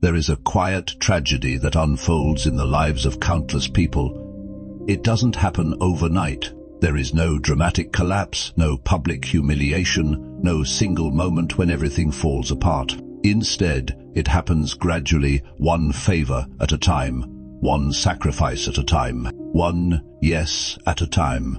There is a quiet tragedy that unfolds in the lives of countless people. It doesn't happen overnight. There is no dramatic collapse, no public humiliation, no single moment when everything falls apart. Instead, it happens gradually, one favor at a time, one sacrifice at a time, one yes at a time.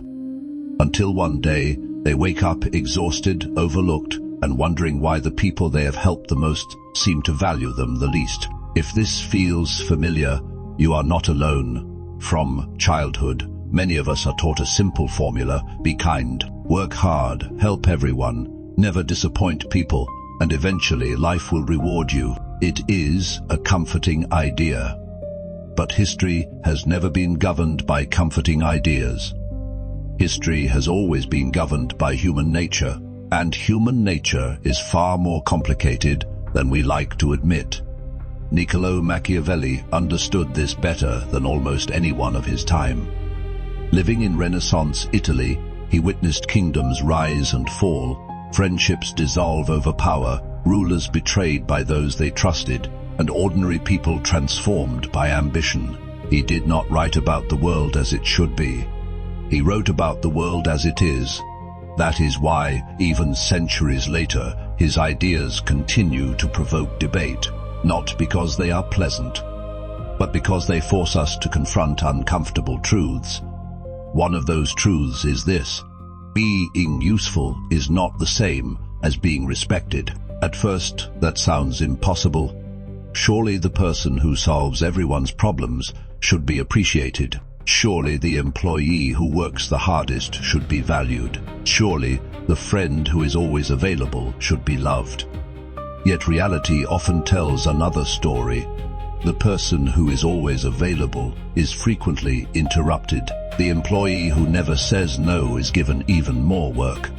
Until one day, they wake up exhausted, overlooked, and wondering why the people they have helped the most seem to value them the least. If this feels familiar, you are not alone. From childhood, many of us are taught a simple formula: be kind, work hard, help everyone, never disappoint people, and eventually life will reward you. It is a comforting idea. But history has never been governed by comforting ideas. History has always been governed by human nature, and human nature is far more complicated than we like to admit. Niccolò Machiavelli understood this better than almost anyone of his time. Living in Renaissance Italy, he witnessed kingdoms rise and fall, friendships dissolve over power, rulers betrayed by those they trusted, and ordinary people transformed by ambition. He did not write about the world as it should be. He wrote about the world as it is. That is why, even centuries later, his ideas continue to provoke debate, not because they are pleasant, but because they force us to confront uncomfortable truths. One of those truths is this: being useful is not the same as being respected. At first, that sounds impossible. Surely the person who solves everyone's problems should be appreciated. Surely the employee who works the hardest should be valued. Surely the friend who is always available should be loved. Yet reality often tells another story. The person who is always available is frequently interrupted. The employee who never says no is given even more work.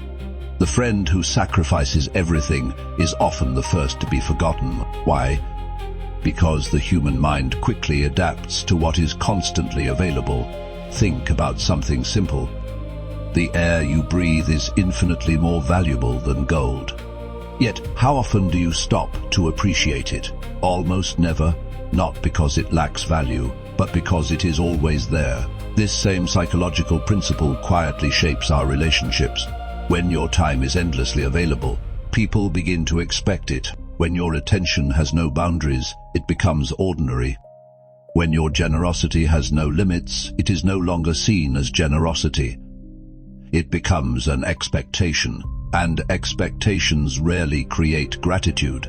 The friend who sacrifices everything is often the first to be forgotten. Why? Because the human mind quickly adapts to what is constantly available. Think about something simple. The air you breathe is infinitely more valuable than gold. Yet, how often do you stop to appreciate it? Almost never, not because it lacks value, but because it is always there. This same psychological principle quietly shapes our relationships. When your time is endlessly available, people begin to expect it. When your attention has no boundaries, it becomes ordinary. When your generosity has no limits, it is no longer seen as generosity. It becomes an expectation, and expectations rarely create gratitude.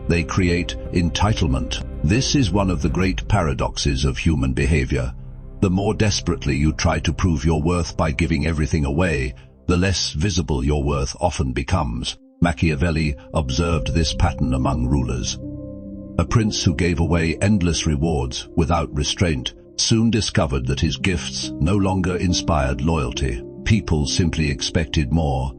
They create entitlement. This is one of the great paradoxes of human behavior. The more desperately you try to prove your worth by giving everything away, the less visible your worth often becomes. Machiavelli observed this pattern among rulers. A prince who gave away endless rewards without restraint soon discovered that his gifts no longer inspired loyalty. People simply expected more.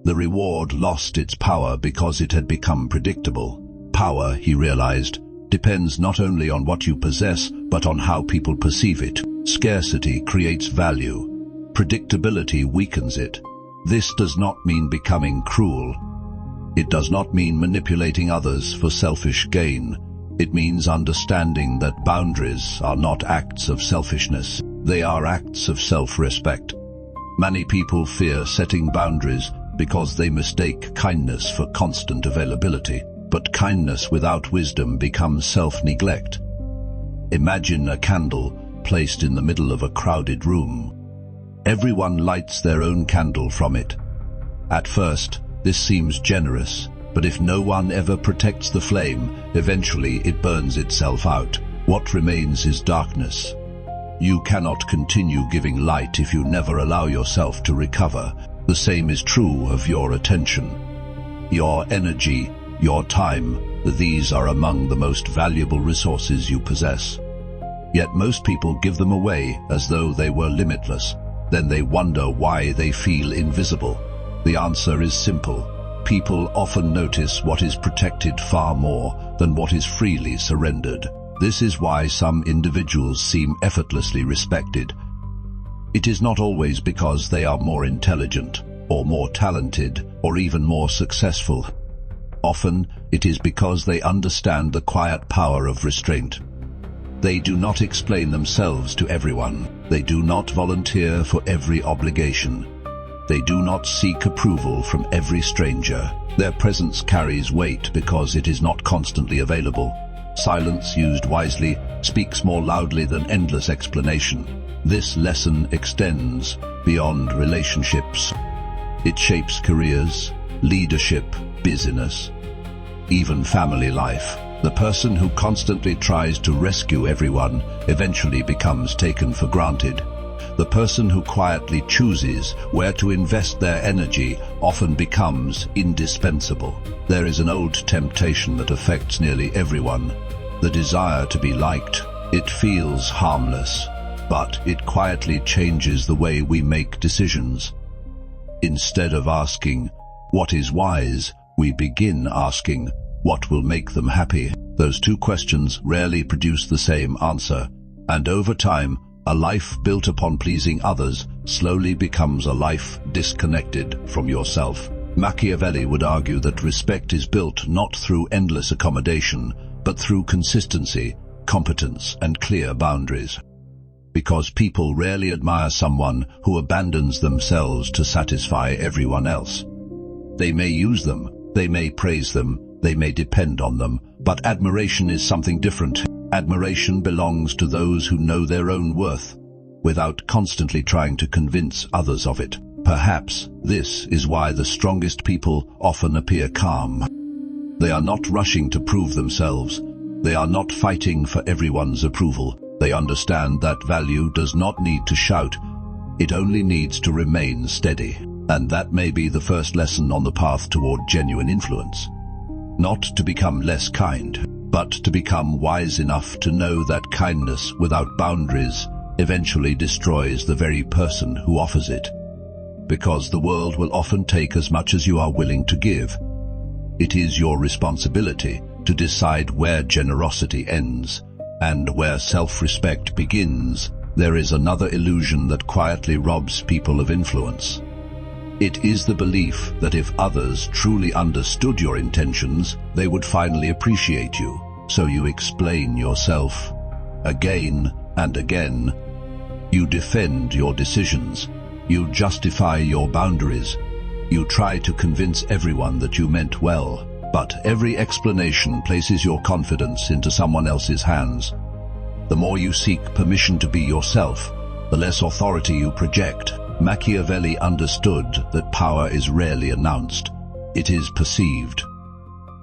The reward lost its power because it had become predictable. Power, he realized, depends not only on what you possess, but on how people perceive it. Scarcity creates value. Predictability weakens it. This does not mean becoming cruel. It does not mean manipulating others for selfish gain. It means understanding that boundaries are not acts of selfishness. They are acts of self-respect. Many people fear setting boundaries because they mistake kindness for constant availability. But kindness without wisdom becomes self-neglect. Imagine a candle placed in the middle of a crowded room. Everyone lights their own candle from it. At first, this seems generous, but if no one ever protects the flame, eventually it burns itself out. What remains is darkness. You cannot continue giving light if you never allow yourself to recover. The same is true of your attention. Your energy, your time, these are among the most valuable resources you possess. Yet most people give them away as though they were limitless. Then they wonder why they feel invisible. The answer is simple. People often notice what is protected far more than what is freely surrendered. This is why some individuals seem effortlessly respected. It is not always because they are more intelligent, or more talented, or even more successful. Often, it is because they understand the quiet power of restraint. They do not explain themselves to everyone. They do not volunteer for every obligation. They do not seek approval from every stranger. Their presence carries weight because it is not constantly available. Silence used wisely speaks more loudly than endless explanation. This lesson extends beyond relationships. It shapes careers, leadership, business, even family life. The person who constantly tries to rescue everyone eventually becomes taken for granted. The person who quietly chooses where to invest their energy often becomes indispensable. There is an old temptation that affects nearly everyone: the desire to be liked. It feels harmless, but it quietly changes the way we make decisions. Instead of asking, "What is wise?" we begin asking, "What will make them happy?" Those two questions rarely produce the same answer, and over time, a life built upon pleasing others slowly becomes a life disconnected from yourself. Machiavelli would argue that respect is built not through endless accommodation, but through consistency, competence, and clear boundaries. Because people rarely admire someone who abandons themselves to satisfy everyone else. They may use them, they may praise them, they may depend on them, but admiration is something different. Admiration belongs to those who know their own worth, without constantly trying to convince others of it. Perhaps this is why the strongest people often appear calm. They are not rushing to prove themselves. They are not fighting for everyone's approval. They understand that value does not need to shout. It only needs to remain steady. And that may be the first lesson on the path toward genuine influence. Not to become less kind, but to become wise enough to know that kindness without boundaries eventually destroys the very person who offers it. Because the world will often take as much as you are willing to give. It is your responsibility to decide where generosity ends and where self-respect begins. There is another illusion that quietly robs people of influence. It is the belief that if others truly understood your intentions, they would finally appreciate you. So you explain yourself again and again. You defend your decisions. You justify your boundaries. You try to convince everyone that you meant well. But every explanation places your confidence into someone else's hands. The more you seek permission to be yourself, the less authority you project. Machiavelli understood that power is rarely announced. It is perceived.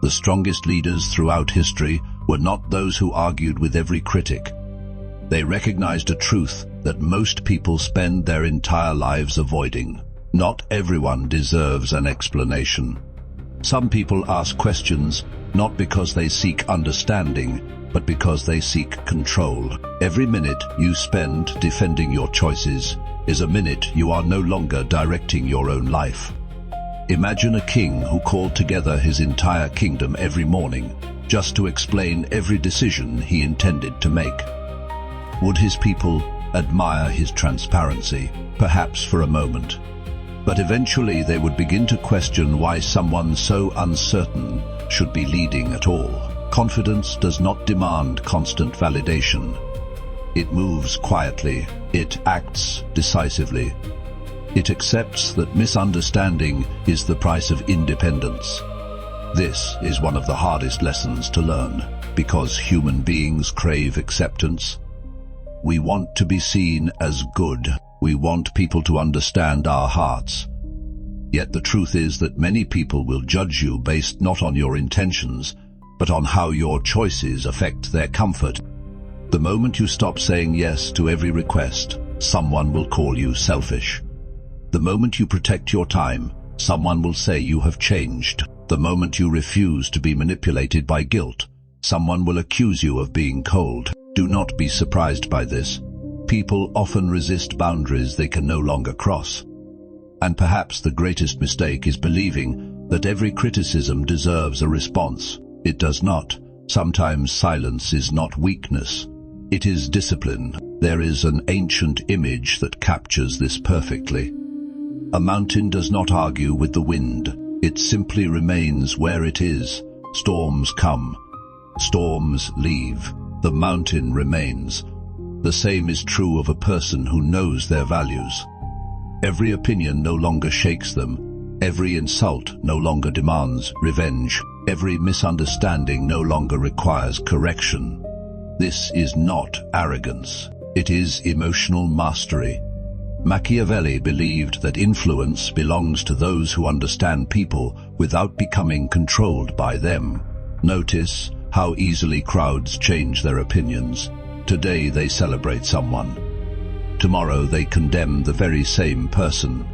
The strongest leaders throughout history were not those who argued with every critic. They recognized a truth that most people spend their entire lives avoiding. Not everyone deserves an explanation. Some people ask questions not because they seek understanding, but because they seek control. Every minute you spend defending your choices is a minute you are no longer directing your own life. Imagine a king who called together his entire kingdom every morning just to explain every decision he intended to make. Would his people admire his transparency? Perhaps for a moment. But eventually they would begin to question why someone so uncertain should be leading at all. Confidence does not demand constant validation. It moves quietly. It acts decisively. It accepts that misunderstanding is the price of independence. This is one of the hardest lessons to learn, because human beings crave acceptance. We want to be seen as good. We want people to understand our hearts. Yet the truth is that many people will judge you based not on your intentions, but on how your choices affect their comfort. The moment you stop saying yes to every request, someone will call you selfish. The moment you protect your time, someone will say you have changed. The moment you refuse to be manipulated by guilt, someone will accuse you of being cold. Do not be surprised by this. People often resist boundaries they can no longer cross. And perhaps the greatest mistake is believing that every criticism deserves a response. It does not. Sometimes silence is not weakness. It is discipline. There is an ancient image that captures this perfectly. A mountain does not argue with the wind. It simply remains where it is. Storms come, storms leave. The mountain remains. The same is true of a person who knows their values. Every opinion no longer shakes them. Every insult no longer demands revenge. Every misunderstanding no longer requires correction. This is not arrogance. It is emotional mastery. Machiavelli believed that influence belongs to those who understand people without becoming controlled by them. Notice how easily crowds change their opinions. Today they celebrate someone. Tomorrow they condemn the very same person.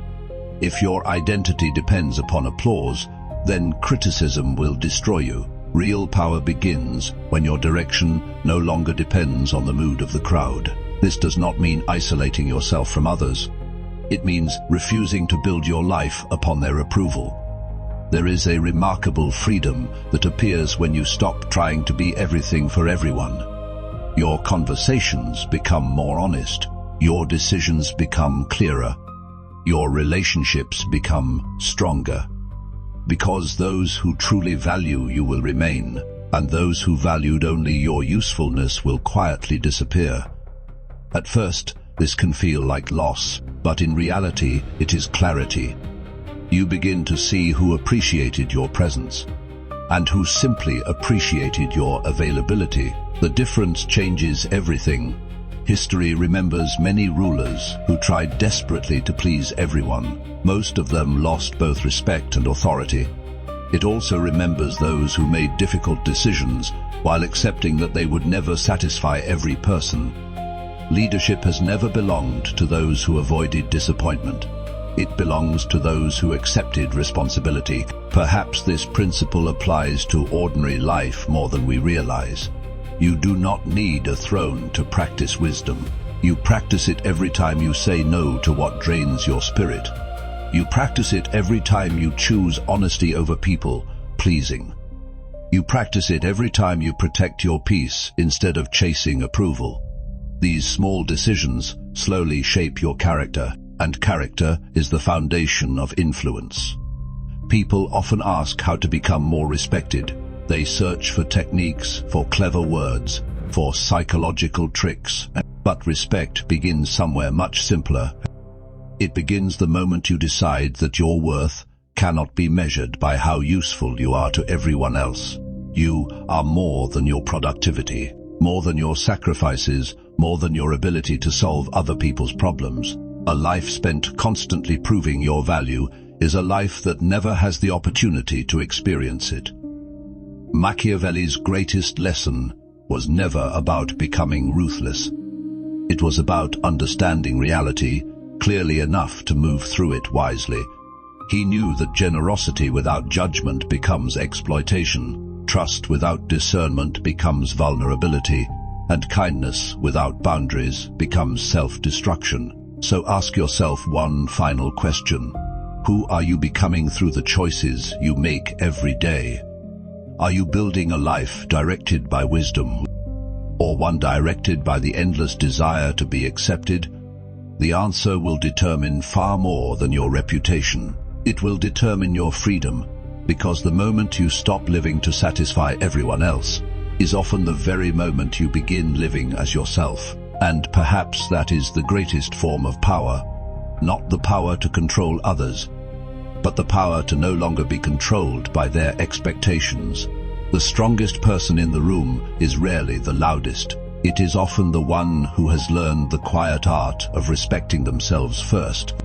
If your identity depends upon applause, then criticism will destroy you. Real power begins when your direction no longer depends on the mood of the crowd. This does not mean isolating yourself from others. It means refusing to build your life upon their approval. There is a remarkable freedom that appears when you stop trying to be everything for everyone. Your conversations become more honest. Your decisions become clearer. Your relationships become stronger. Because those who truly value you will remain, and those who valued only your usefulness will quietly disappear. At first, this can feel like loss, but in reality, it is clarity. You begin to see who appreciated your presence, and who simply appreciated your availability. The difference changes everything. History remembers many rulers who tried desperately to please everyone. Most of them lost both respect and authority. It also remembers those who made difficult decisions while accepting that they would never satisfy every person. Leadership has never belonged to those who avoided disappointment. It belongs to those who accepted responsibility. Perhaps this principle applies to ordinary life more than we realize. You do not need a throne to practice wisdom. You practice it every time you say no to what drains your spirit. You practice it every time you choose honesty over people pleasing. You practice it every time you protect your peace instead of chasing approval. These small decisions slowly shape your character, and character is the foundation of influence. People often ask how to become more respected. They search for techniques, for clever words, for psychological tricks, but respect begins somewhere much simpler. It begins the moment you decide that your worth cannot be measured by how useful you are to everyone else. You are more than your productivity, more than your sacrifices, more than your ability to solve other people's problems. A life spent constantly proving your value is a life that never has the opportunity to experience it. Machiavelli's greatest lesson was never about becoming ruthless. It was about understanding reality clearly enough to move through it wisely. He knew that generosity without judgment becomes exploitation, trust without discernment becomes vulnerability, and kindness without boundaries becomes self-destruction. So ask yourself one final question. Who are you becoming through the choices you make every day? Are you building a life directed by wisdom, or one directed by the endless desire to be accepted? The answer will determine far more than your reputation. It will determine your freedom, because the moment you stop living to satisfy everyone else is often the very moment you begin living as yourself. And perhaps that is the greatest form of power, not the power to control others, but the power to no longer be controlled by their expectations. The strongest person in the room is rarely the loudest. It is often the one who has learned the quiet art of respecting themselves first.